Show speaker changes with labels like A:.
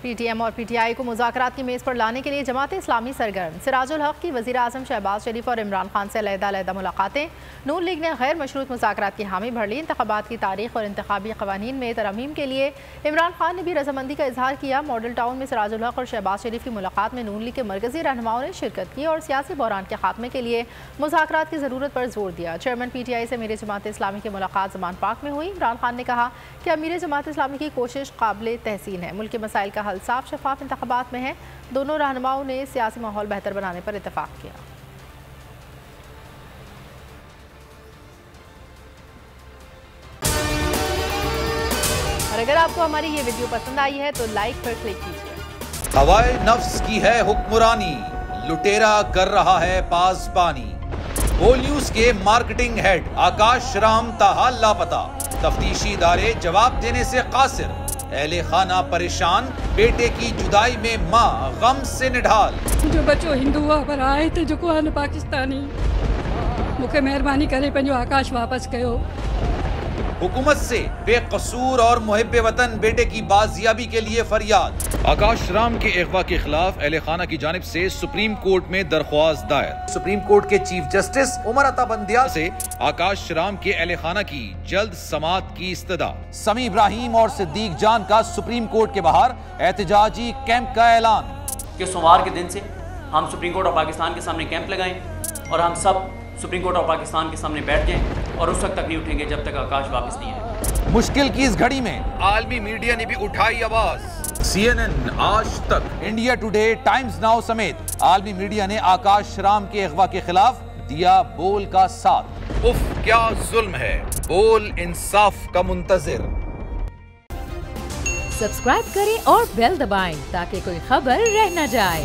A: PTM और PTI को मुज़ाकरात की मेज़ पर लाने के लिए जमात इस्लामी सरगर्म। सिराजुल हक की वज़ीर आज़म शहबाज शरीफ और इमरान खान से अलहदा मुलाकातें। नून लीग ने गैर मशरूत मुज़ाकरात की हामी भर ली। इंतखाबात की तारीख और इंतखाबी क़वानीन में तरमीम के लिए इमरान खान ने भी रजामंदी का इजहार किया। मॉडल टाउन में सिराजुल हक और शहबाज शरीफ की मुलाकात में नून लीग के मरकज़ी रहनुमाओं ने शिरकत की और सियासी बहरान के खात्मे के लिए मुज़ाकरात की ज़रूरत पर जोर दिया। चेयरमैन PTI से अमीर जमात इस्लामी की मुलाकात ज़मान पार्क में हुई। इमरान खान ने कहा कि अमीर जमात इस्लामी की कोशिश काबिल तहसीन है। मुल्क के मसाइल का हल साफ शफाफ इंतखाबात में है। दोनों रहनुमाओं ने सियासी माहौल बेहतर बनाने पर इत्तेफाक किया। और अगर आपको हमारी ये वीडियो पसंद आई है तो लाइक पर क्लिक कीजिए।
B: हवाए नफ्स की है हुक्मरानी, लुटेरा कर रहा है पासबानी। बोल न्यूज के मार्केटिंग हेड आकाश राम ताहा लापता, तफ्तीशी इदारे जवाब देने से कासिर। अहले खाना परेशान, बेटे की जुदाई में माँ गम से निढाल।
C: जो बच्चो हिंदू हुआ पर आए थे जो को पाकिस्तानी, मुझे मेहरबानी करे पंहिंजो आकाश वापस कयो।
B: हुकूमत से बेकसूर और मुहिब्बे वतन बेटे की बाजियाबी के लिए फरियाद। आकाश राम के अगवा के खिलाफ अहले खाना की जानिब से सुप्रीम कोर्ट में दरख्वास्त दायर। सुप्रीम कोर्ट के चीफ जस्टिस उमर अता बंदियाल से आकाश राम के अहले खाना की जल्द समाअत की इस्तदा। समी इब्राहिम और सिद्दीक जान का सुप्रीम कोर्ट के बाहर एहतजाजी कैंप का ऐलान
D: कि सोमवार के दिन से हम सुप्रीम कोर्ट ऑफ पाकिस्तान के सामने कैंप लगाएं और हम सब सुप्रीम कोर्ट ऑफ पाकिस्तान के सामने बैठ जाएं और उस वक्त तक नहीं उठेंगे जब तक आकाश वापस नहीं आए।
B: मुश्किल की इस घड़ी में आलमी मीडिया ने भी उठाई आवाज। CNN, आज तक, इंडिया टुडे, टाइम्स नाउ समेत आलमी मीडिया ने आकाश राम के अगवा के खिलाफ दिया बोल का साथ। उफ क्या जुल्म है, बोल इंसाफ का मुंतजिर।
E: सब्सक्राइब करें और बेल दबाएं ताकि कोई खबर रह न जाए।